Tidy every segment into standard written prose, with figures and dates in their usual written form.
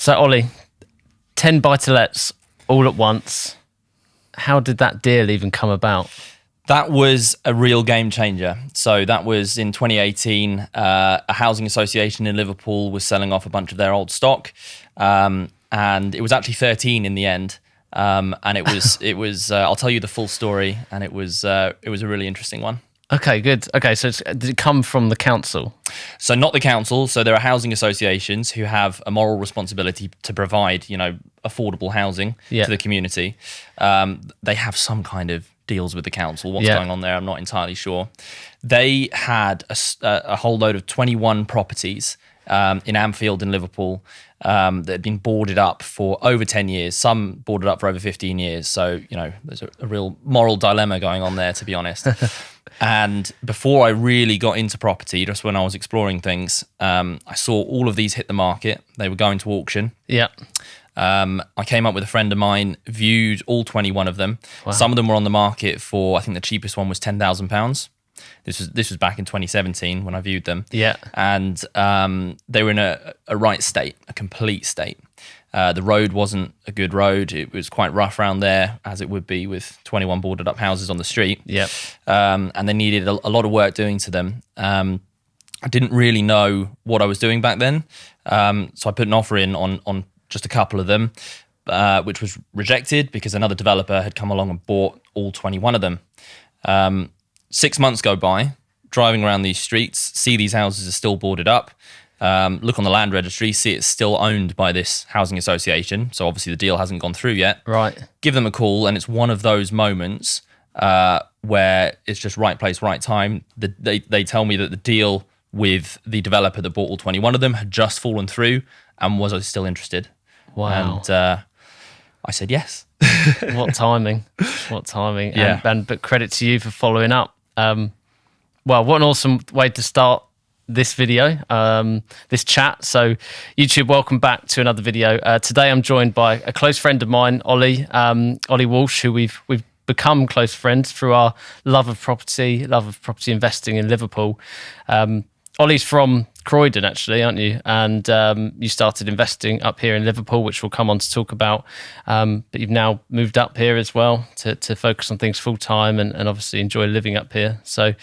So Ollie, 10 buy-to-lets all at once. How did that deal even come about? That was a real game changer. So that was in 2018. A housing association in Liverpool was selling off a bunch of their old stock, and it was actually 13 in the end. And it was. I'll tell you the full story, and it was a really interesting one. Okay, good. Okay, so did it come from the council? So not the council. So there are housing associations who have a moral responsibility to provide, affordable housing to the community. They have some kind of deals with the council. What's going on there, I'm not entirely sure. They had a whole load of 21 properties in Anfield in Liverpool that had been boarded up for over 10 years, some boarded up for over 15 years. So, there's a real moral dilemma going on there, to be honest. And before I really got into property, just when I was exploring things, I saw all of these hit the market. They were going to auction. Yeah. I came up with a friend of mine, viewed all 21 of them. Wow. Some of them were on the market for, I think the cheapest one was £10,000. This was back in 2017 when I viewed them. Yeah. And they were in a right state, a complete state. The road wasn't a good road. It was quite rough around there, as it would be with 21 boarded up houses on the street. Yep. And they needed a lot of work doing to them. I didn't really know what I was doing back then. So I put an offer in on just a couple of them, which was rejected because another developer had come along and bought all 21 of them. 6 months go by, driving around these streets, see these houses are still boarded up, look on the land registry, see it's still owned by this housing association. So obviously the deal hasn't gone through yet. Right. Give them a call, and it's one of those moments where it's just right place, right time. They tell me that the deal with the developer that bought all 21 of them had just fallen through, and was I still interested? Wow. And I said yes. What timing. What timing. Yeah. But credit to you for following up. Well, what an awesome way to start this video, this chat. So YouTube, welcome back to another video. Today I'm joined by a close friend of mine, Ollie Walsh, who we've become close friends through our love of property investing in Liverpool. Ollie's from Croydon, actually, aren't you? And you started investing up here in Liverpool, which we'll come on to talk about. But you've now moved up here as well to focus on things full time and obviously enjoy living up here. So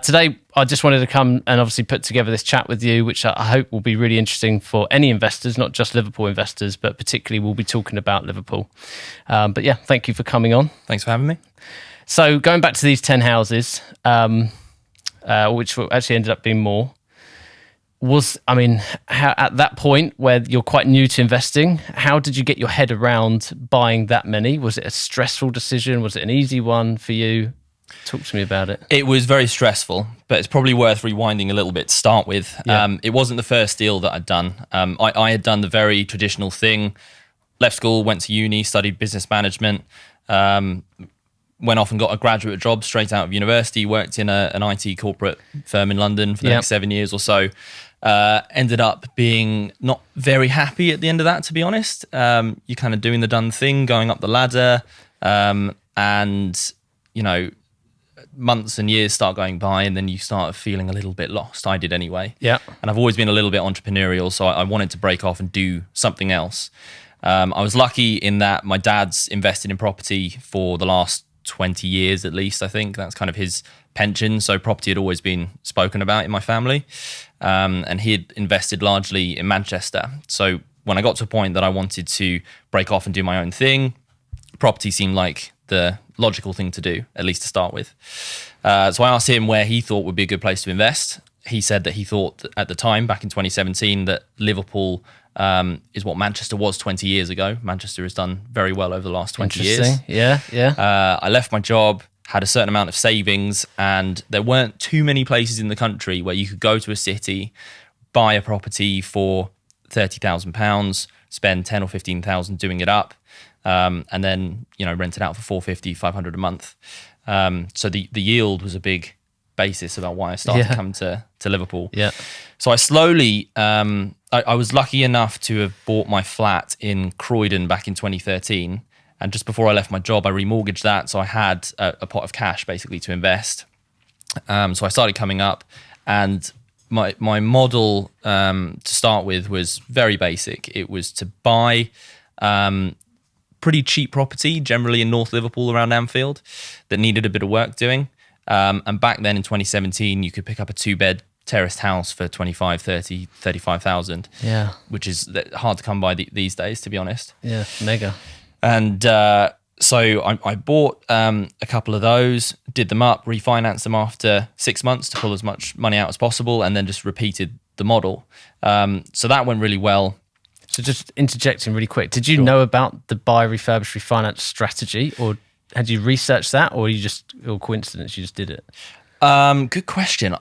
today, I just wanted to come and obviously put together this chat with you, which I hope will be really interesting for any investors, not just Liverpool investors, but particularly we'll be talking about Liverpool. But yeah, thank you for coming on. Thanks for having me. So going back to these 10 houses, which actually ended up being more, how, at that point where you're quite new to investing, how did you get your head around buying that many? Was it a stressful decision? Was it an easy one for you? Talk to me about it. It was very stressful, but it's probably worth rewinding a little bit to start with. Yeah. It wasn't the first deal that I'd done. I had done the very traditional thing, left school, went to uni, studied business management, went off and got a graduate job straight out of university, worked in an IT corporate firm in London for the next 7 years or so. Ended up being not very happy at the end of that, to be honest. You're kind of doing the done thing, going up the ladder, and, months and years start going by, and then you start feeling a little bit lost. I did anyway. Yeah. And I've always been a little bit entrepreneurial, so I wanted to break off and do something else. I was lucky in that my dad's invested in property for the last 20 years at least, I think. That's kind of his pension. So property had always been spoken about in my family. And he had invested largely in Manchester. So when I got to a point that I wanted to break off and do my own thing, property seemed like the logical thing to do, at least to start with. So I asked him where he thought would be a good place to invest. He said that he thought at the time, back in 2017, that Liverpool is what Manchester was 20 years ago. Manchester has done very well over the last 20 years. Yeah. I left my job, had a certain amount of savings, and there weren't too many places in the country where you could go to a city, buy a property for £30,000, spend 10 or 15,000 doing it up, and then rent it out for 450, 500 a month. So the yield was a big basis about why I started to come to Liverpool. Yeah. So I slowly, I was lucky enough to have bought my flat in Croydon back in 2013. And just before I left my job, I remortgaged that. So I had a pot of cash basically to invest. So I started coming up, and my model to start with was very basic. It was to buy pretty cheap property, generally in North Liverpool around Anfield, that needed a bit of work doing. And back then in 2017, you could pick up a 2-bed terraced house for 25, 30, 35,000. Yeah. Which is hard to come by these days, to be honest. Yeah, mega. And so I bought a couple of those, did them up, refinanced them after 6 months to pull as much money out as possible, and then just repeated the model. So that went really well. So just interjecting really quick, did you know about the buy, refurbish, refinance strategy, or had you researched that, or or coincidence, you just did it? Good question.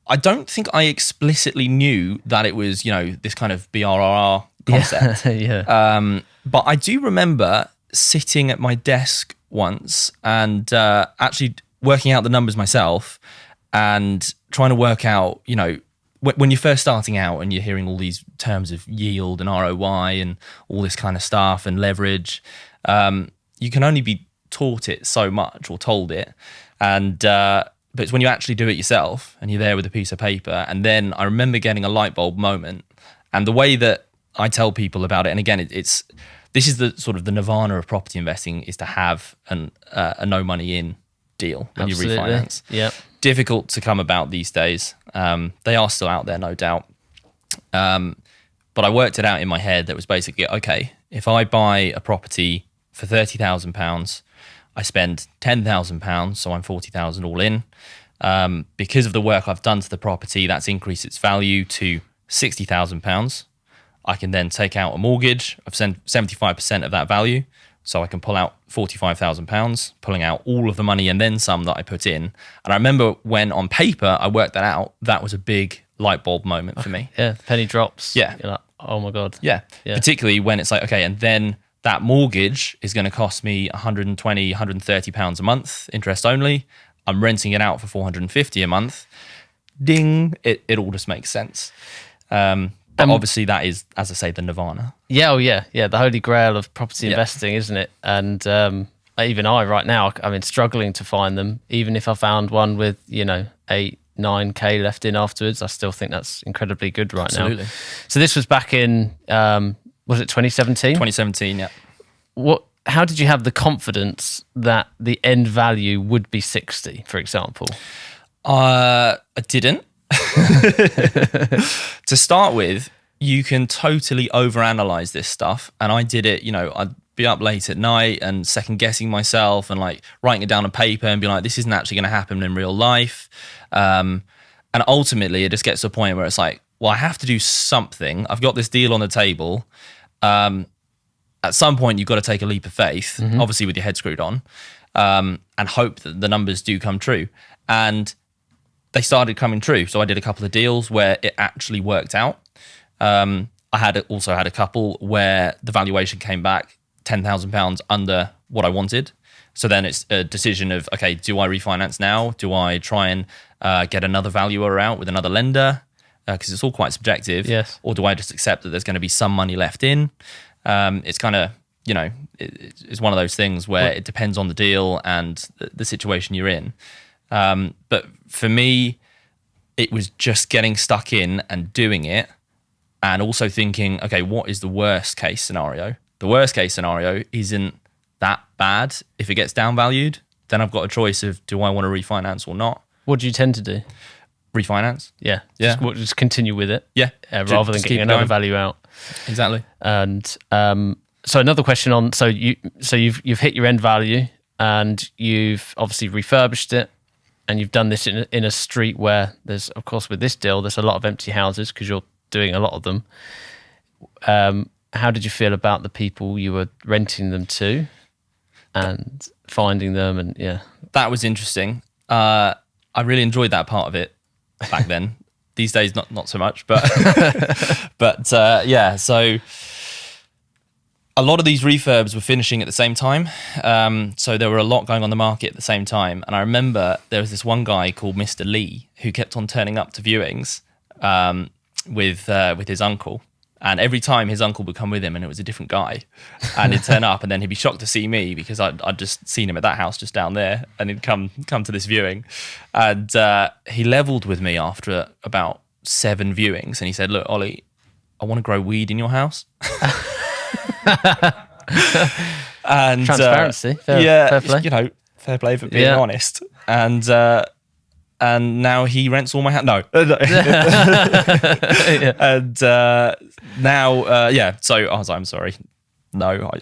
I don't think I explicitly knew that it was, this kind of BRRR concept. Yeah. But I do remember sitting at my desk once and actually working out the numbers myself and trying to work out, when you're first starting out and you're hearing all these terms of yield and ROI and all this kind of stuff and leverage, you can only be taught it so much or told it. And but it's when you actually do it yourself and you're there with a piece of paper. And then I remember getting a light bulb moment. And the way that I tell people about it, and again, this is the sort of the nirvana of property investing, is to have a no money in deal when you refinance. Yeah. Difficult to come about these days. They are still out there, no doubt. But I worked it out in my head that was basically, okay, if I buy a property for £30,000, I spend £10,000, so I'm 40,000 all in. Because of the work I've done to the property, that's increased its value to £60,000. I can then take out a mortgage of 75% of that value. So I can pull out £45,000, pulling out all of the money and then some that I put in. And I remember when on paper I worked that out, that was a big light bulb moment for me. Yeah, penny drops. Yeah. You're like, oh my God. Yeah. Particularly when it's like, okay, and then that mortgage is going to cost me £120, £130 a month, interest only. I'm renting it out for £450 a month. Ding, it all just makes sense. But obviously that is, as I say, the nirvana. Yeah, the holy grail of property investing, isn't it? And even I right now, I mean, struggling to find them. Even if I found one with 8, 9K left in afterwards, I still think that's incredibly good right now. Absolutely. So this was back in was it 2017? 2017, yeah. How did you have the confidence that the end value would be 60, for example? I didn't. To start with, you can totally overanalyze this stuff. And I did it, I'd be up late at night and second guessing myself and like writing it down on paper and be like, this isn't actually going to happen in real life. And ultimately it just gets to a point where it's like, well, I have to do something. I've got this deal on the table. At some point you've got to take a leap of faith, obviously with your head screwed on, and hope that the numbers do come true. And they started coming true. So I did a couple of deals where it actually worked out. I also had a couple where the valuation came back £10,000 under what I wanted. So then it's a decision of, okay, do I refinance now? Do I try and get another valuer out with another lender? Because it's all quite subjective. Yes. Or do I just accept that there's going to be some money left in? It's kind of, it's one of those things where it depends on the deal and the situation you're in. But for me, it was just getting stuck in and doing it and also thinking, okay, what is the worst case scenario? The worst case scenario isn't that bad. If it gets downvalued, then I've got a choice of, do I want to refinance or not? What do you tend to do? Refinance. Yeah. Yeah. Just continue with it. Yeah. Rather than getting another value out. Exactly. And so another question on, so you've hit your end value and you've obviously refurbished it. And you've done this in a street where there's, of course, with this deal, there's a lot of empty houses because you're doing a lot of them. How did you feel about the people you were renting them to and finding them? And yeah, that was interesting. I really enjoyed that part of it back then. These days, not so much, but but yeah. So a lot of these refurbs were finishing at the same time. So there were a lot going on the market at the same time. And I remember there was this one guy called Mr. Lee who kept on turning up to viewings with his uncle. And every time his uncle would come with him and it was a different guy. And he'd turn up and then he'd be shocked to see me because I'd just seen him at that house just down there and he'd come to this viewing. And he leveled with me after about 7 viewings, and he said, "Look, Ollie, I want to grow weed in your house." And Transparency, fair play. Fair play for being honest. And now he rents all my house. No, and now, so I was like, "I'm sorry, no, I'm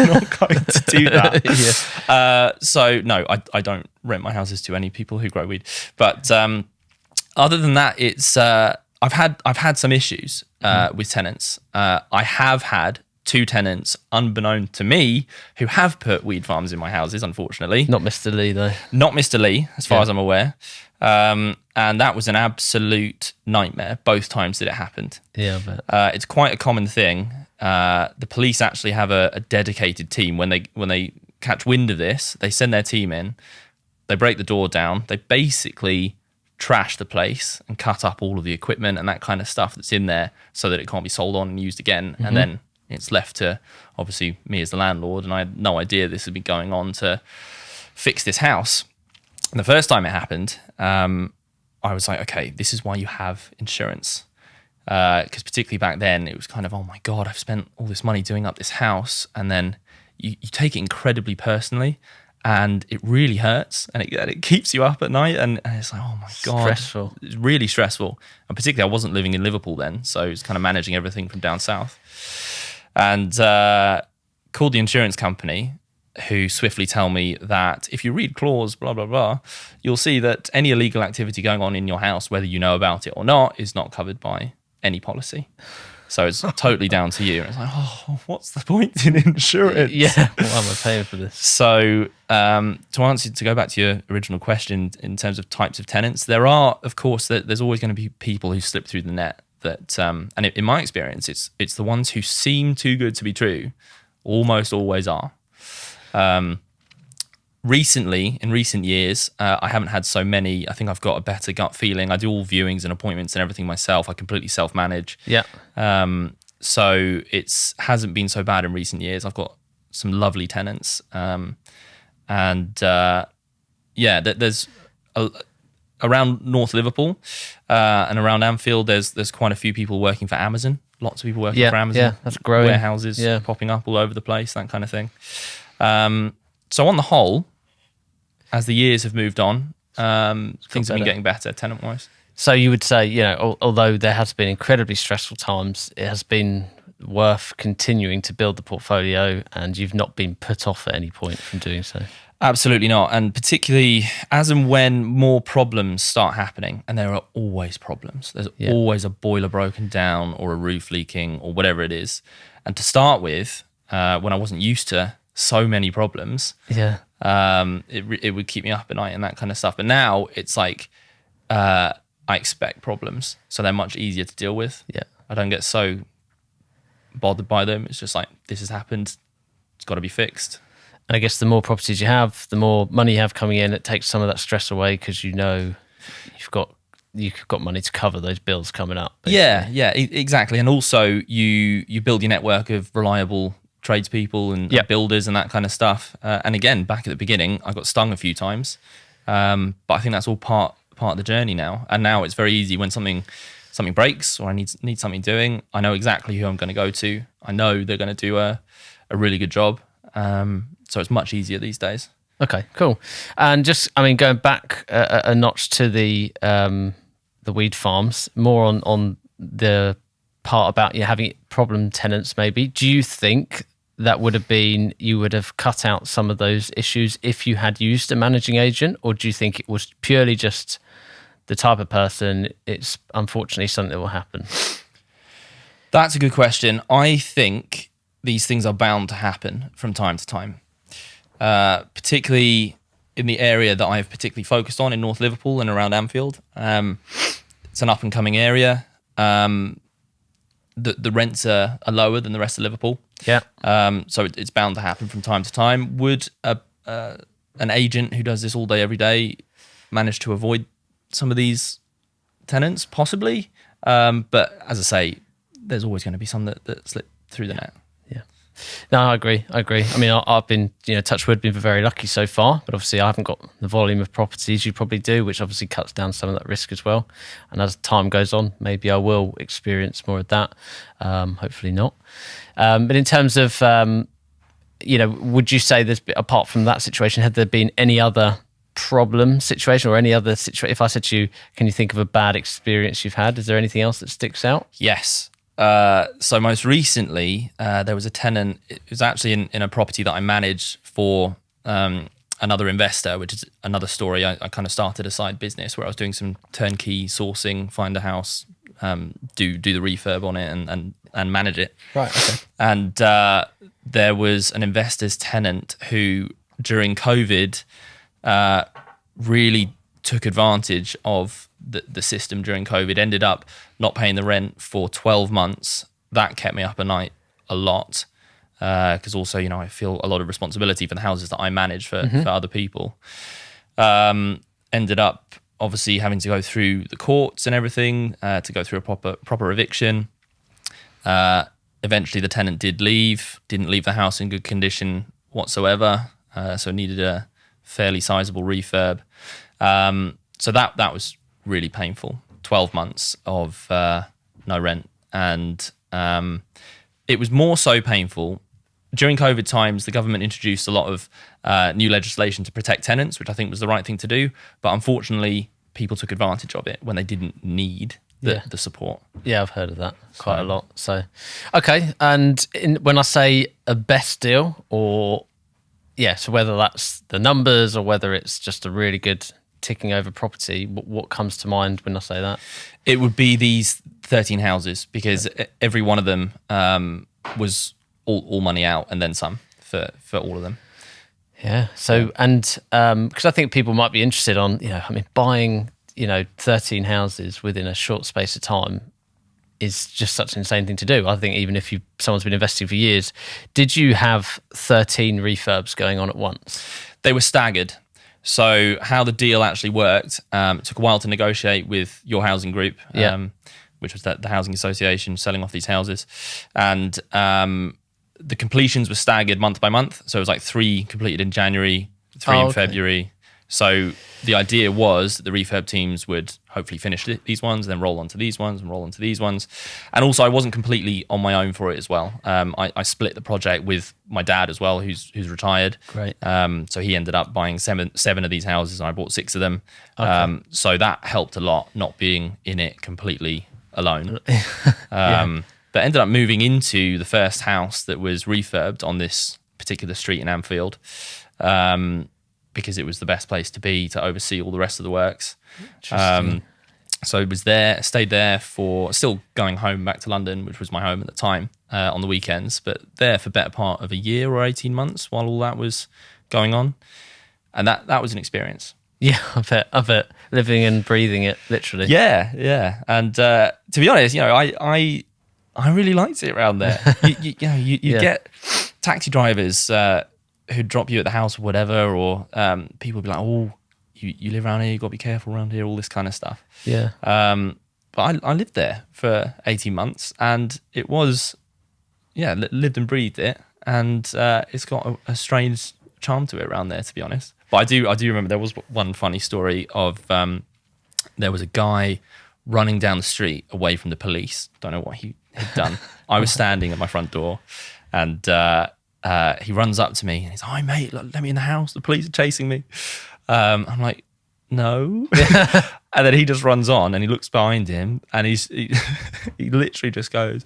not going to do that." So no, I don't rent my houses to any people who grow weed. But other than that, it's I've had some issues with tenants. I have had 2 tenants, unbeknown to me, who have put weed farms in my houses, unfortunately. Not Mr. Lee, though. Not Mr. Lee, as far as I'm aware. And that was an absolute nightmare, both times that it happened. Yeah, I bet. It's quite a common thing. The police actually have a dedicated team. When they catch wind of this, they send their team in, they break the door down, they basically trash the place and cut up all of the equipment and that kind of stuff that's in there so that it can't be sold on and used again. And then it's left to, obviously, me as the landlord, and I had no idea this would be going on to fix this house. And the first time it happened, I was like, okay, this is why you have insurance. Because particularly back then, it was kind of, oh my God, I've spent all this money doing up this house. And then you take it incredibly personally, and it really hurts, and it keeps you up at night. And it's like, oh my God. Stressful. It's really stressful. And particularly, I wasn't living in Liverpool then, so I was kind of managing everything from down south. And called the insurance company, who swiftly tell me that if you read clause blah blah blah, you'll see that any illegal activity going on in your house, whether you know about it or not, is not covered by any policy. So it's totally down to you. And it's like, oh, what's the point in insurance? Yeah, why am I paying for this? So to go back to your original question in terms of types of tenants, there are, of course, there's always going to be people who slip through the net. That and in my experience, it's the ones who seem too good to be true, almost always are. In recent years, I haven't had so many. I think I've got a better gut feeling. I do all viewings and appointments and everything myself. I completely self-manage. Yeah. So it hasn't been so bad in recent years. I've got some lovely tenants. There's around North Liverpool and around Anfield, there's quite a few people working for Amazon. Lots of people working for Amazon. Yeah, that's growing. Warehouses popping up all over the place, that kind of thing. So on the whole, as the years have moved on, things have been getting better tenant-wise. So you would say, although there has been incredibly stressful times, it has been worth continuing to build the portfolio, and you've not been put off at any point from doing so. Absolutely not. And particularly as and when more problems start happening, and there are always problems. There's always a boiler broken down or a roof leaking or whatever it is. And to start with, when I wasn't used to so many problems, it would keep me up at night and that kind of stuff. But now it's like I expect problems, so they're much easier to deal with. Yeah, I don't get so bothered by them. It's just like, this has happened, it's got to be fixed. And I guess the more properties you have, the more money you have coming in, it takes some of that stress away, because you've got money to cover those bills coming up. Basically. Yeah, exactly. And also you build your network of reliable tradespeople and builders and that kind of stuff. And again, back at the beginning, I got stung a few times, but I think that's all part of the journey now. And now it's very easy when something breaks or I need something doing. I know exactly who I'm going to go to. I know they're going to do a really good job. So it's much easier these days. Okay, cool. And going back a notch to the weed farms, more on the part about you having problem tenants maybe. Do you think that you would have cut out some of those issues if you had used a managing agent, or do you think it was purely just the type of person, it's unfortunately something that will happen? That's a good question. I think these things are bound to happen from time to time, particularly in the area that I've particularly focused on in North Liverpool and around Anfield. It's an up-and-coming area. The rents are lower than the rest of Liverpool. Yeah. So it's bound to happen from time to time. Would an agent who does this all day, every day, manage to avoid some of these tenants? Possibly. But as I say, there's always going to be some that slip through the net. Yeah. No, I agree. I mean, I've been, touch wood, been very lucky so far, but obviously I haven't got the volume of properties you probably do, which obviously cuts down some of that risk as well. And as time goes on, maybe I will experience more of that. Hopefully not. But in terms of, would you say apart from that situation, had there been any other problem situation or any other situation? If I said to you, can you think of a bad experience you've had? Is there anything else that sticks out? Yes. So most recently, there was a tenant. It was actually in a property that I managed for another investor, which is another story. I kind of started a side business where I was doing some turnkey sourcing, find a house, do the refurb on it, and manage it. Right. Okay. And there was an investor's tenant who, during COVID, really took advantage of the system during COVID, ended up not paying the rent for 12 months. That kept me up at night a lot because also, I feel a lot of responsibility for the houses that I manage for other people. Ended up obviously having to go through the courts and everything to go through a proper eviction. Eventually the tenant didn't leave the house in good condition whatsoever, so needed a fairly sizable refurb. So that was really painful. 12 months of no rent. And it was more so painful. During COVID times, the government introduced a lot of new legislation to protect tenants, which I think was the right thing to do. But unfortunately, people took advantage of it when they didn't need the support. Yeah, I've heard of that quite a lot. So, okay. And when I say a best deal so whether that's the numbers or whether it's just a really good ticking over property, what comes to mind when I say that? It would be these 13 houses because every one of them was all money out and then some for all of them. Yeah. So, and because I think people might be interested on, buying, 13 houses within a short space of time is just such an insane thing to do. I think even if someone's been investing for years, did you have 13 refurbs going on at once? They were staggered. So how the deal actually worked, it took a while to negotiate with your housing group, which was the housing association selling off these houses. And the completions were staggered month by month. So it was like 3 completed in January, 3 in February. So the idea was that the refurb teams would hopefully finish these ones, then roll onto these ones and roll onto these ones. And also I wasn't completely on my own for it as well. I split the project with my dad as well, who's retired. Great. So he ended up buying seven of these houses and I bought 6 of them. Okay. So that helped a lot, not being in it completely alone. But ended up moving into the first house that was refurbed on this particular street in Anfield. Because it was the best place to be to oversee all the rest of the works. So it was there, stayed there for, still going home back to London, which was my home at the time, on the weekends, but there for better part of a year or 18 months while all that was going on. And that was an experience. Yeah, I bet. Living and breathing it, literally. Yeah. And to be honest, I really liked it around there. You get taxi drivers who drop you at the house or whatever, or people would be like, oh, you live around here, you got to be careful around here, all this kind of stuff. Yeah. But I lived there for 18 months and it was, lived and breathed it. And it's got a strange charm to it around there, to be honest. But I do remember there was one funny story of there was a guy running down the street away from the police. Don't know what he had done. I was standing at my front door and he runs up to me and he's like, "Hi mate, let me in the house. The police are chasing me." I'm like, "No." And then he just runs on and he looks behind him and he literally just goes,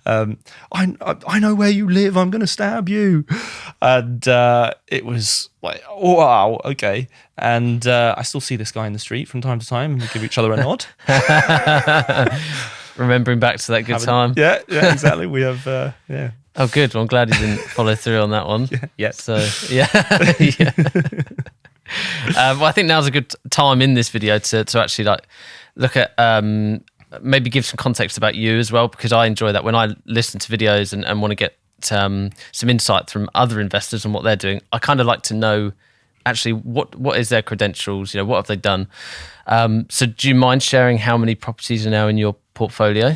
I know where you live. I'm going to stab you. And it was like, oh, wow, okay. And I still see this guy in the street from time to time and we give each other a nod. Remembering back to that good time. Yeah, exactly. We have, yeah. Oh, good. Well, I'm glad you didn't follow through on that one. Yeah. So, yeah. Well, I think now's a good time in this video to actually look at maybe give some context about you as well, because I enjoy that when I listen to videos and want to get some insight from other investors on what they're doing. I kind of like to know actually what is their credentials, what have they done. So do you mind sharing how many properties are now in your portfolio?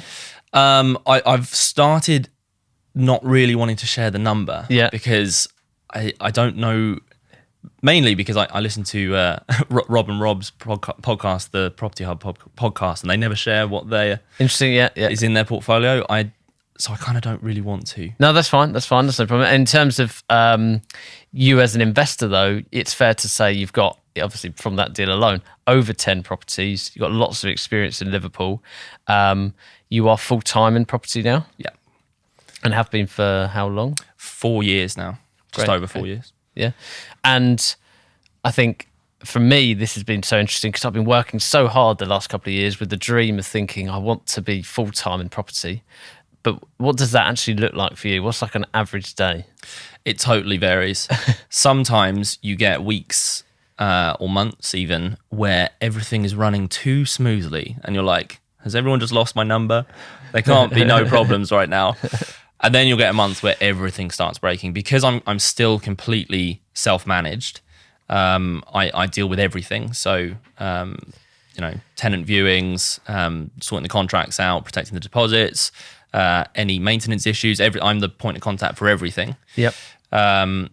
I've started not really wanting to share the number. Yeah. Because I don't know, mainly because I listen to Rob and Rob's podcast, the Property Hub podcast, and they never share what they Interesting, yeah. is in their portfolio. So I kind of don't really want to. No, that's fine. That's no problem. In terms of you as an investor, though, it's fair to say you've got, obviously from that deal alone, over 10 properties. You've got lots of experience in Liverpool. You are full-time in property now? Yeah. And have been for how long? 4 years now. Just over 4 years. Yeah. And I think for me, this has been so interesting because I've been working so hard the last couple of years with the dream of thinking I want to be full-time in property. But what does that actually look like for you? What's like an average day? It totally varies. Sometimes you get weeks or months even where everything is running too smoothly and you're like, has everyone just lost my number? There can't be no problems right now. And then you'll get a month where everything starts breaking. Because I'm still completely self-managed, I deal with everything. So, tenant viewings, sorting the contracts out, protecting the deposits, any maintenance issues. I'm the point of contact for everything. Yep.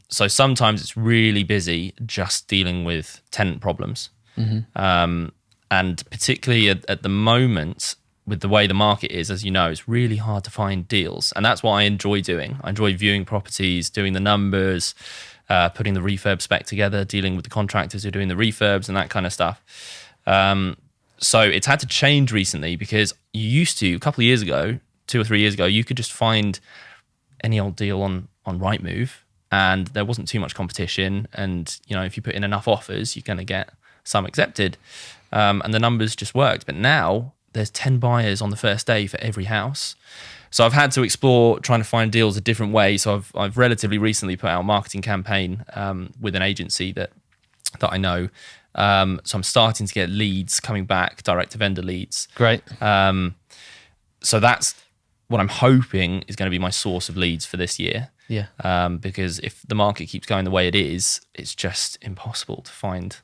So sometimes it's really busy just dealing with tenant problems. Mm-hmm. And particularly at the moment, with the way the market is, as you know, it's really hard to find deals. And that's what I enjoy doing. I enjoy viewing properties, doing the numbers, putting the refurb spec together, dealing with the contractors who are doing the refurbs and that kind of stuff. So it's had to change recently because you used to, a couple of years ago, 2 or 3 years ago, you could just find any old deal on Rightmove and there wasn't too much competition. And, if you put in enough offers, you're going to get some accepted. And the numbers just worked. But now there's 10 buyers on the first day for every house. So I've had to explore trying to find deals a different way. So I've relatively recently put out a marketing campaign with an agency that I know. So I'm starting to get leads coming back, direct to vendor leads. Great. So that's what I'm hoping is going to be my source of leads for this year. Yeah. Because if the market keeps going the way it is, it's just impossible to find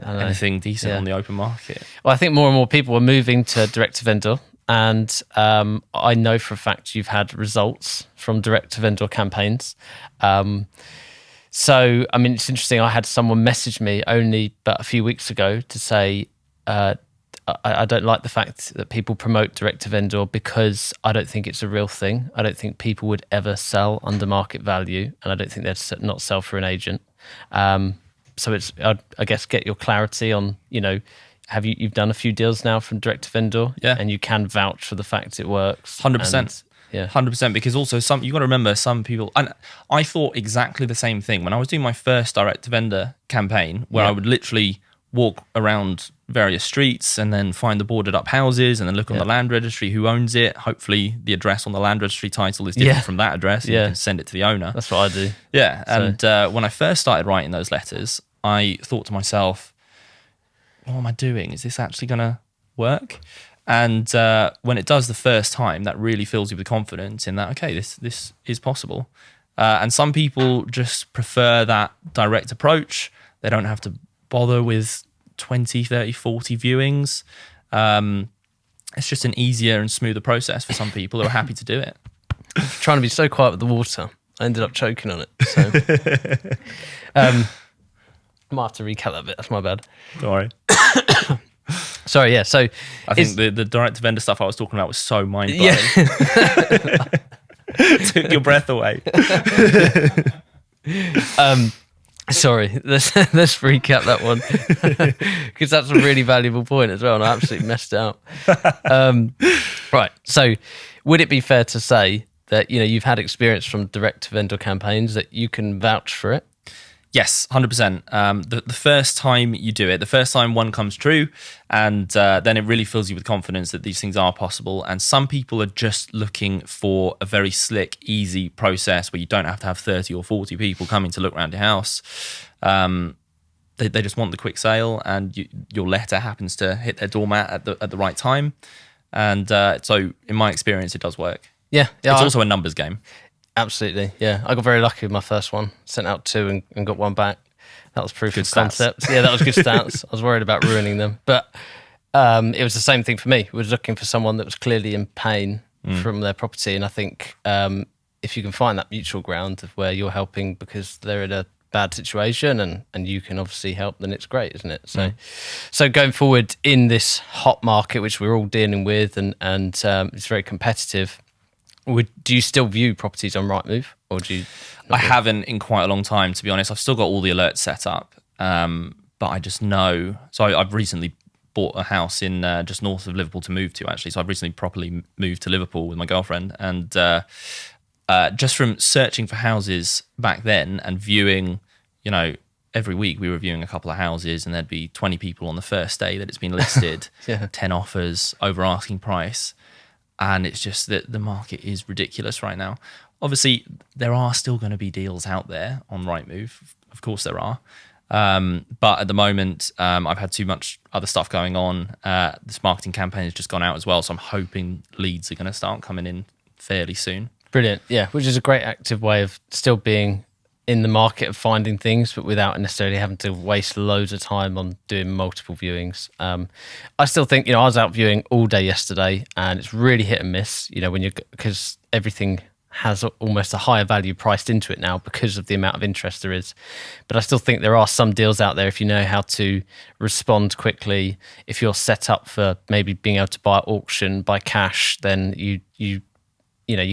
anything decent on the open market. Well, I think more and more people are moving to direct to vendor. And I know for a fact you've had results from direct to vendor campaigns. So, I mean, it's interesting. I had someone message me only but a few weeks ago to say, I don't like the fact that people promote direct to vendor because I don't think it's a real thing. I don't think people would ever sell under market value, and I don't think they'd not sell for an agent. So it's, I guess, get your clarity on, you've done a few deals now from direct to vendor, and you can vouch for the fact it works. 100%. Yeah, 100%. Because also you got to remember, some people, and I thought exactly the same thing when I was doing my first direct to vendor campaign, where I would literally walk around various streets and then find the boarded up houses and then look on the land registry who owns it. Hopefully the address on the land registry title is different from that address and you can send it to the owner. That's what I do. Yeah. And when I first started writing those letters, I thought to myself, what am I doing? Is this actually going to work? And when it does the first time, that really fills you with confidence in that, okay, this is possible. And some people just prefer that direct approach. They don't have to bother with 20, 30, 40 viewings. It's just an easier and smoother process for some people who are happy to do it. I'm trying to be so quiet with the water, I ended up choking on it. So, I might have to recap that bit. That's my bad. Don't worry. Sorry, yeah. So I think the direct to vendor stuff I was talking about was so mind blowing. Yeah. Took your breath away. Sorry, let's recap that one because that's a really valuable point as well, and I absolutely messed it up. Right, so would it be fair to say that you've had experience from direct to vendor campaigns that you can vouch for it? Yes, 100%. The first time you do it, the first time one comes true, and then it really fills you with confidence that these things are possible. And some people are just looking for a very slick, easy process where you don't have to have 30 or 40 people coming to look around your house. They just want the quick sale, and your letter happens to hit their doormat at the right time. And so, in my experience, it does work. Yeah. It's also a numbers game. Absolutely, yeah. I got very lucky with my first one. Sent out 2 and got 1 back. That was proof of concept. Yeah, that was good stats. I was worried about ruining them. But it was the same thing for me. We were looking for someone that was clearly in pain from their property. And I think if you can find that mutual ground of where you're helping because they're in a bad situation and you can obviously help, then it's great, isn't it? So going forward in this hot market, which we're all dealing with, and it's very competitive, do you still view properties on Rightmove, or do you? I haven't in quite a long time, to be honest. I've still got all the alerts set up, but I just know. So I've recently bought a house in just north of Liverpool to move to, actually. So I've recently properly moved to Liverpool with my girlfriend, and just from searching for houses back then and viewing, every week we were viewing a couple of houses, and there'd be 20 people on the first day that it's been listed, 10 offers over asking price. And it's just that the market is ridiculous right now. Obviously, there are still going to be deals out there on Rightmove. Of course there are. But at the moment, I've had too much other stuff going on. This marketing campaign has just gone out as well. So I'm hoping leads are going to start coming in fairly soon. Brilliant. Yeah, which is a great active way of still being in the market of finding things, but without necessarily having to waste loads of time on doing multiple viewings. I still think, I was out viewing all day yesterday, and it's really hit and miss, because everything has almost a higher value priced into it now because of the amount of interest there is. But I still think there are some deals out there, if you know how to respond quickly, if you're set up for maybe being able to buy at auction, buy cash, then you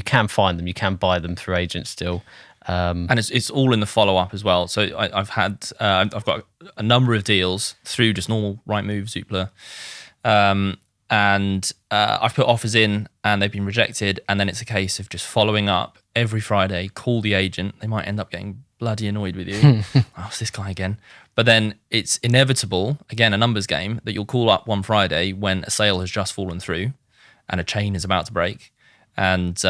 can find them, you can buy them through agents still. And it's all in the follow-up as well. So I've got a number of deals through just normal Rightmove, Zoopla, and I've put offers in and they've been rejected, and then it's a case of just following up every Friday, call the agent. They might end up getting bloody annoyed with you. Oh, it's this guy again. But then it's inevitable, again, a numbers game, that you'll call up one Friday when a sale has just fallen through and a chain is about to break, and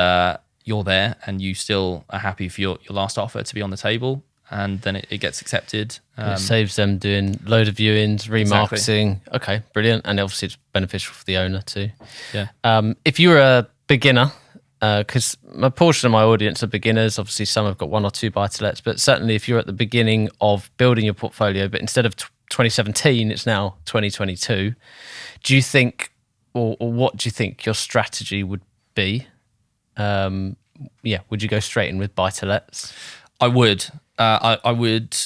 you're there and you still are happy for your last offer to be on the table, and then it gets accepted. It saves them doing load of viewings, remarketing. Exactly. Okay, brilliant. And obviously it's beneficial for the owner too. Yeah. If you're a beginner, because a portion of my audience are beginners, obviously some have got one or two buy-to-lets, but certainly if you're at the beginning of building your portfolio, but instead of 2017, it's now 2022, do you think, or what do you think your strategy would be? Would you go straight in with buy-to-lets? I would. I would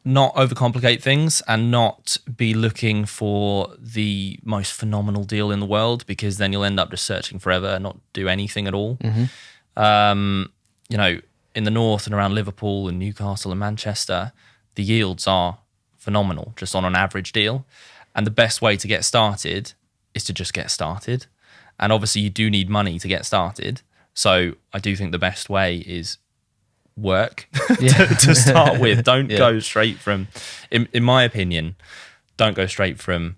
not overcomplicate things and not be looking for the most phenomenal deal in the world, because then you'll end up just searching forever and not do anything at all. Mm-hmm. In the north and around Liverpool and Newcastle and Manchester, the yields are phenomenal just on an average deal. And the best way to get started is to just get started. And obviously you do need money to get started. So I do think the best way is work to start with. Don't go straight from, in my opinion, don't go straight from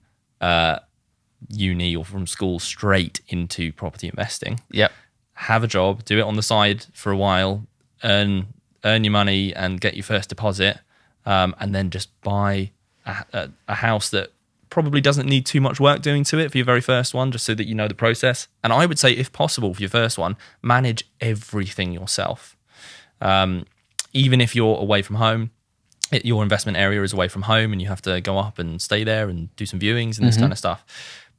uni or from school straight into property investing. Yep. Have a job, do it on the side for a while, earn your money and get your first deposit, and then just buy a house that probably doesn't need too much work doing to it for your very first one, just so that you know the process. And I would say, if possible, for your first one, manage everything yourself. Even if you're away from home, your investment area is away from home and you have to go up and stay there and do some viewings and this kind of stuff,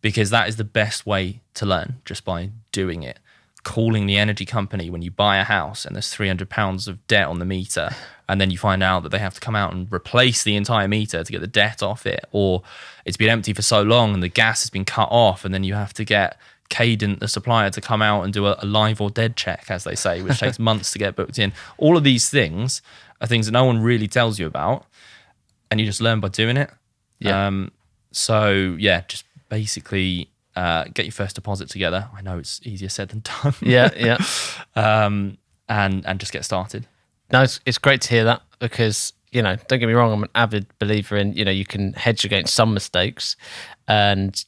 because that is the best way to learn, just by doing it. Calling the energy company when you buy a house and there's £300 of debt on the meter, and then you find out that they have to come out and replace the entire meter to get the debt off it, or it's been empty for so long and the gas has been cut off, and then you have to get Cadent, the supplier, to come out and do a live or dead check, as they say, which takes months to get booked in. All of these things are things that no one really tells you about, and you just learn by doing it. Just basically get your first deposit together. I know it's easier said than done. And just get started. No, it's great to hear that, because don't get me wrong, I'm an avid believer in you can hedge against some mistakes, and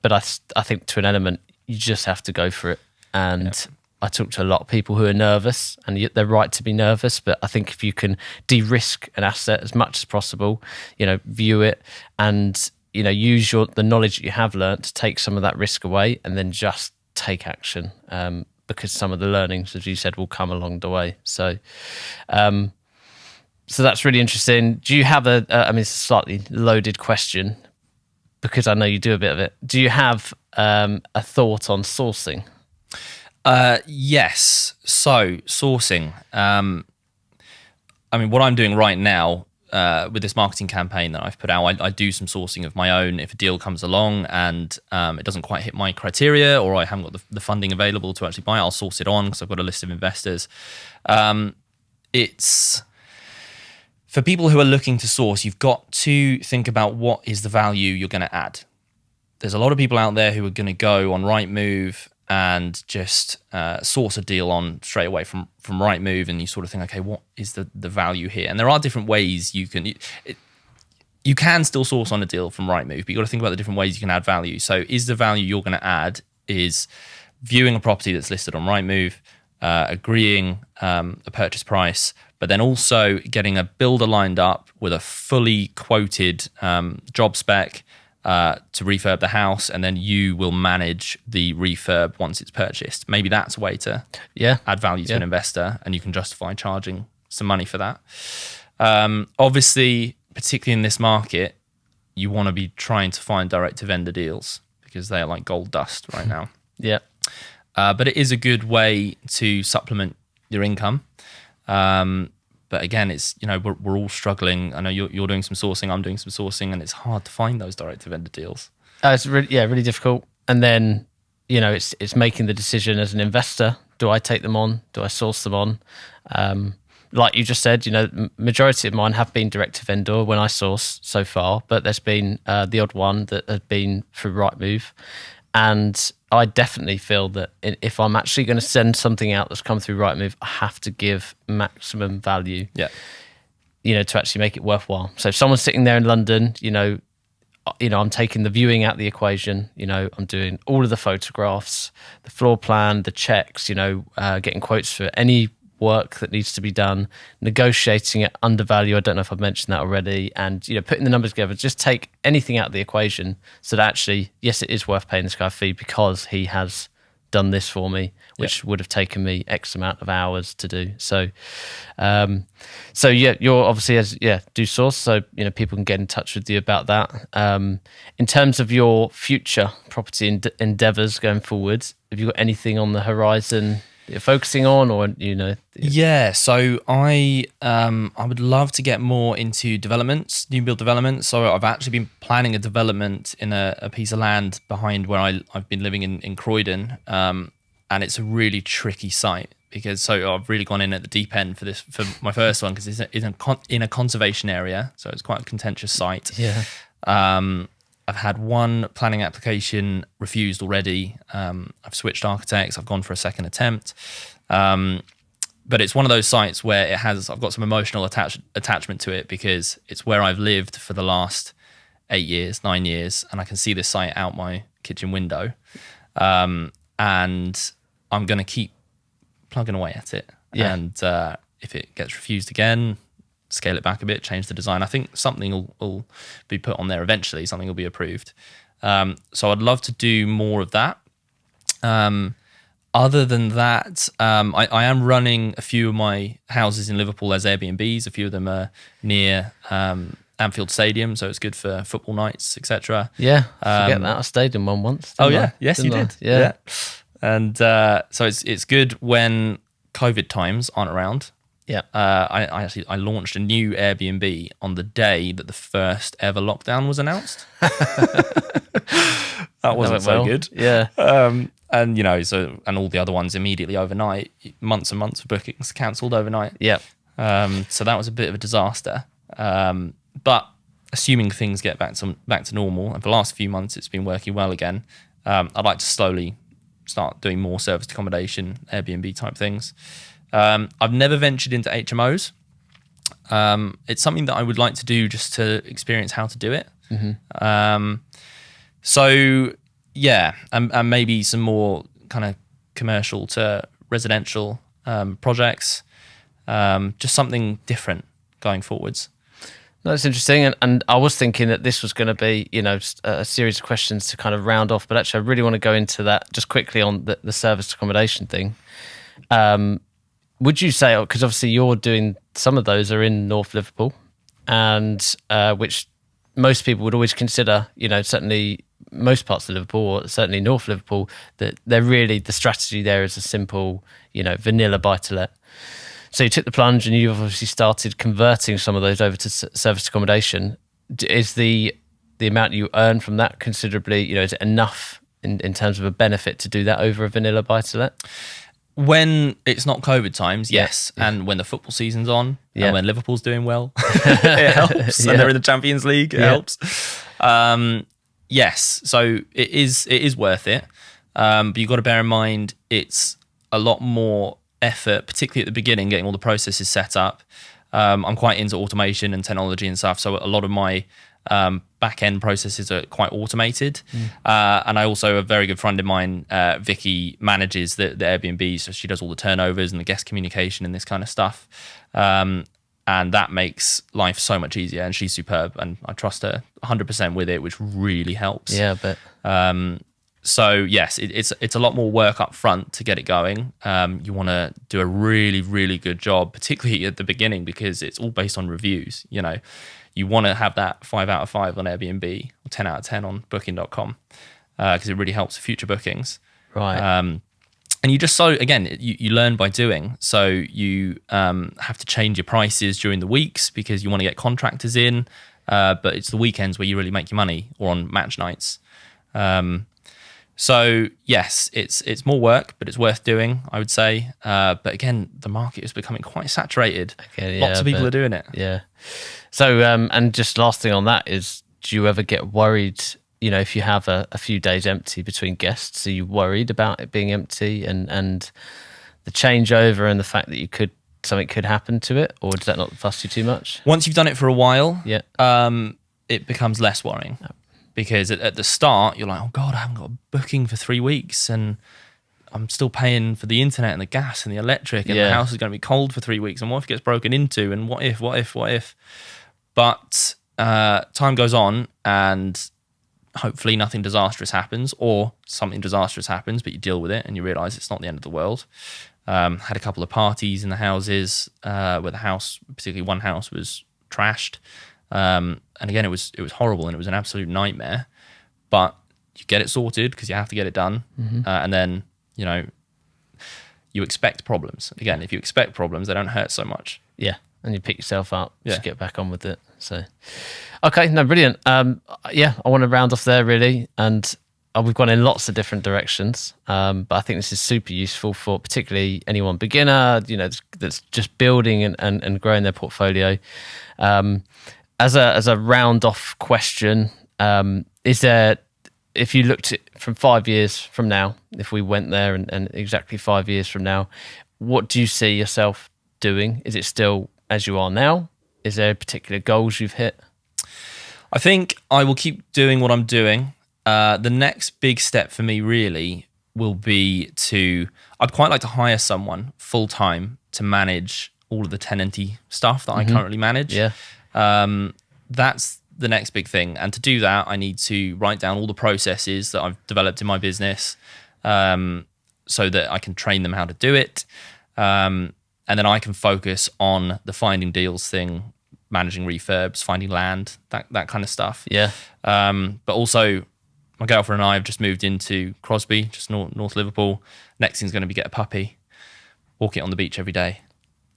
but I think to an element you just have to go for it. And I talk to a lot of people who are nervous, and they're right to be nervous, but I think if you can de-risk an asset as much as possible, view it and use the knowledge that you have learnt to take some of that risk away, and then just take action, because some of the learnings, as you said, will come along the way. So that's really interesting. Do you have it's a slightly loaded question, because I know you do a bit of it. Do you have a thought on sourcing? Yes. So sourcing. I mean, what I'm doing right now with this marketing campaign that I've put out, I do some sourcing of my own. If a deal comes along and it doesn't quite hit my criteria, or I haven't got the funding available to actually buy it, I'll source it on because I've got a list of investors. It's for people who are looking to source, you've got to think about what is the value you're going to add. There's a lot of people out there who are going to go on Rightmove and just source a deal on straight away from Rightmove, and you sort of think, okay, what is the value here? And there are different ways you can still source on a deal from Rightmove, but you've got to think about the different ways you can add value. So is the value you're going to add is viewing a property that's listed on Rightmove, agreeing a purchase price, but then also getting a builder lined up with a fully quoted job spec to refurb the house, and then you will manage the refurb once it's purchased. Maybe that's a way to add value to an investor, and you can justify charging some money for that. Obviously, particularly in this market, you want to be trying to find direct-to-vendor deals because they are like gold dust right now. But it is a good way to supplement your income. But again, it's, we're all struggling. I know you're doing some sourcing, I'm doing some sourcing, and it's hard to find those direct-to-vendor deals. It's really difficult. And then, it's making the decision as an investor. Do I take them on? Do I source them on? Like you just said, majority of mine have been direct-to-vendor when I source so far, but there's been the odd one that has been through Rightmove. And I definitely feel that if I'm actually going to send something out that's come through Rightmove, I have to give maximum value, to actually make it worthwhile. So if someone's sitting there in London, I'm taking the viewing out of the equation. I'm doing all of the photographs, the floor plan, the checks, getting quotes for any work that needs to be done, negotiating it under value. I don't know if I've mentioned that already. And, putting the numbers together, just take anything out of the equation so that actually, yes, it is worth paying this guy a fee because he has done this for me, which would have taken me X amount of hours to do. So, you're obviously do source. So, people can get in touch with you about that. In terms of your future property endeavors going forward, have you got anything on the horizon you're focusing on, or so I would love to get more into developments, new build developments. So I've actually been planning a development in a piece of land behind where I've been living in Croydon, and it's a really tricky site because I've really gone in at the deep end for my first one because it's in a conservation area, so it's quite a contentious site. I've had one planning application refused already. I've switched architects. I've gone for a second attempt. But it's one of those sites where I've got some emotional attachment to it because it's where I've lived for the last 9 years, and I can see this site out my kitchen window. And I'm going to keep plugging away at it. And if it gets refused again, scale it back a bit, change the design. I think something will be put on there eventually. Something will be approved. So I'd love to do more of that. Other than that, I am running a few of my houses in Liverpool as Airbnbs. A few of them are near Anfield Stadium, so it's good for football nights, etc. Yeah, forget that. I stayed in one once. Yes, you did. Yeah. And so it's good when COVID times aren't around. Yeah, I launched a new Airbnb on the day that the first ever lockdown was announced. That wasn't so good. Yeah, and and all the other ones immediately overnight, months and months of bookings cancelled overnight. Yeah, so that was a bit of a disaster. But assuming things get back to normal, and for the last few months it's been working well again, I'd like to slowly start doing more serviced accommodation, Airbnb type things. I've never ventured into HMOs. It's something that I would like to do just to experience how to do it. And maybe some more kind of commercial to residential projects. Just something different going forwards. That's interesting. And I was thinking that this was going to be, a series of questions to kind of round off, but actually I really want to go into that just quickly on the serviced accommodation thing. Would you say, because obviously you're doing, some of those are in North Liverpool, and which most people would always consider, certainly most parts of Liverpool, or certainly North Liverpool, that they're really, the strategy there is a simple, vanilla buy-to-let. So you took the plunge and you've obviously started converting some of those over to service accommodation. Is the amount you earn from that considerably, is it enough in terms of a benefit to do that over a vanilla buy-to-let? When it's not COVID times, Yeah. yes. And when the football season's on, Yeah. and when Liverpool's doing well, it helps. Yeah. And they're in the Champions League, it helps. Yes, so it is worth it. But you've got to bear in mind it's a lot more effort, particularly at the beginning, getting all the processes set up. I'm quite into automation and technology and stuff, so a lot of my back-end processes are quite automated. And I also, a very good friend of mine, Vicky, manages the Airbnb, so she does all the turnovers and the guest communication and this kind of stuff. And that makes life so much easier, and she's superb, and I trust her 100% with it, which really helps. Yeah, but So yes, it's a lot more work up front to get it going. You want to do a really, really good job, particularly at the beginning, because it's all based on reviews. You want to have that 5 out of 5 on Airbnb or 10 out of 10 on booking.com, because it really helps future bookings. right. And you just, you learn by doing. So you have to change your prices during the weeks because you want to get contractors in, but it's the weekends where you really make your money, or on match nights. So yes, it's more work, but it's worth doing, I would say. But again, the market is becoming quite saturated. Okay, Lots of people are doing it. Yeah. So, and just last thing on that is, do you ever get worried, if you have a few days empty between guests, are you worried about it being empty and the changeover and the fact that something could happen to it, or does that not fuss you too much? Once you've done it for a while, Yeah. it becomes less worrying. Because at the start, you're like, oh God, I haven't got a booking for 3 weeks, and I'm still paying for the internet and the gas and the electric, and the house is going to be cold for 3 weeks, and what if it gets broken into, and what if? But time goes on, and hopefully nothing disastrous happens, or something disastrous happens, but you deal with it and you realise it's not the end of the world. Had a couple of parties in the houses where the house, particularly one house, was trashed. And again, it was horrible, and it was an absolute nightmare, but you get it sorted because you have to get it done. And then, you expect problems. Again, if you expect problems, they don't hurt so much. Yeah. And you pick yourself up, just get back on with it. So, okay, no, brilliant. I want to round off there really. And we've gone in lots of different directions. But I think this is super useful for particularly anyone beginner, that's just building and growing their portfolio. As a round off question, is there, if you looked at from 5 years from now, if we went there and exactly 5 years from now, what do you see yourself doing? Is it still as you are now? Is there particular goals you've hit? I think I will keep doing what I'm doing. The next big step for me really will be I'd quite like to hire someone full time to manage all of the tenanty stuff that I currently manage. Yeah. That's the next big thing. And to do that, I need to write down all the processes that I've developed in my business, so that I can train them how to do it. And then I can focus on the finding deals thing, managing refurbs, finding land, that kind of stuff. Yeah. But also, my girlfriend and I have just moved into Crosby, just North Liverpool. Next thing's going to be get a puppy, walk it on the beach every day.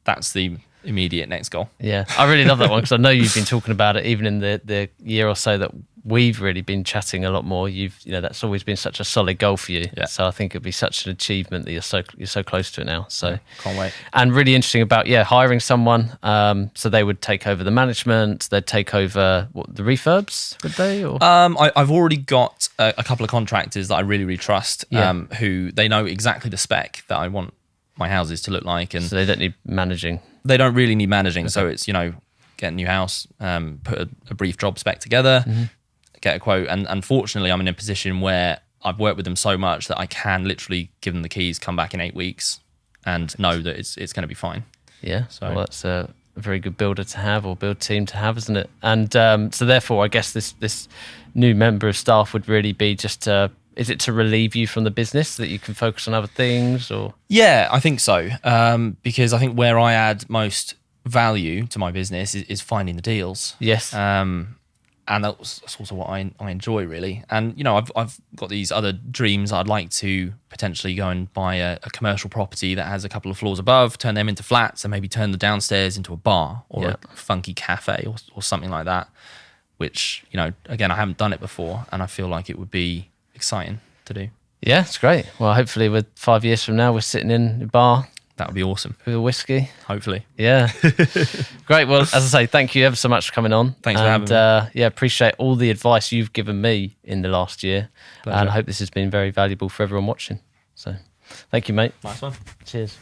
That's the immediate next goal. Yeah, I really love that one, because I know you've been talking about it even in the year or so that we've really been chatting a lot more. That's always been such a solid goal for you. Yeah. So I think it'd be such an achievement that you're so close to it now. So Can't wait. And really interesting about hiring someone. So they would take over the management. They'd take over the refurbs, would they? Or? I've already got a couple of contractors that I really, really trust, who they know exactly the spec that I want my houses to look like, and so they don't need managing. They don't really need managing. Okay. So it's get a new house, put a brief job spec together, get a quote, and unfortunately I'm in a position where I've worked with them so much that I can literally give them the keys, come back in 8 weeks, and know that it's going to be fine. Yeah, so that's a very good builder to have, or build team to have, isn't it? And so therefore, I guess this new member of staff would really be just is it to relieve you from the business so that you can focus on other things, or? Yeah, I think so. Because I think where I add most value to my business is finding the deals. Yes. and that's also what I enjoy, really. And you know, I've got these other dreams. I'd like to potentially go and buy a commercial property that has a couple of floors above, turn them into flats, and maybe turn the downstairs into a bar or a funky cafe or something like that. Which, you know, again, I haven't done it before, and I feel like it would be exciting to do. Yeah, it's great. Well, hopefully, with 5 years from now, we're sitting in a bar. That would be awesome. With a whiskey. Hopefully. Yeah. Great. Well, as I say, thank you ever so much for coming on. Thanks for having me. Yeah, appreciate all the advice you've given me in the last year. Pleasure. And I hope this has been very valuable for everyone watching. So thank you, mate. Nice one. Cheers.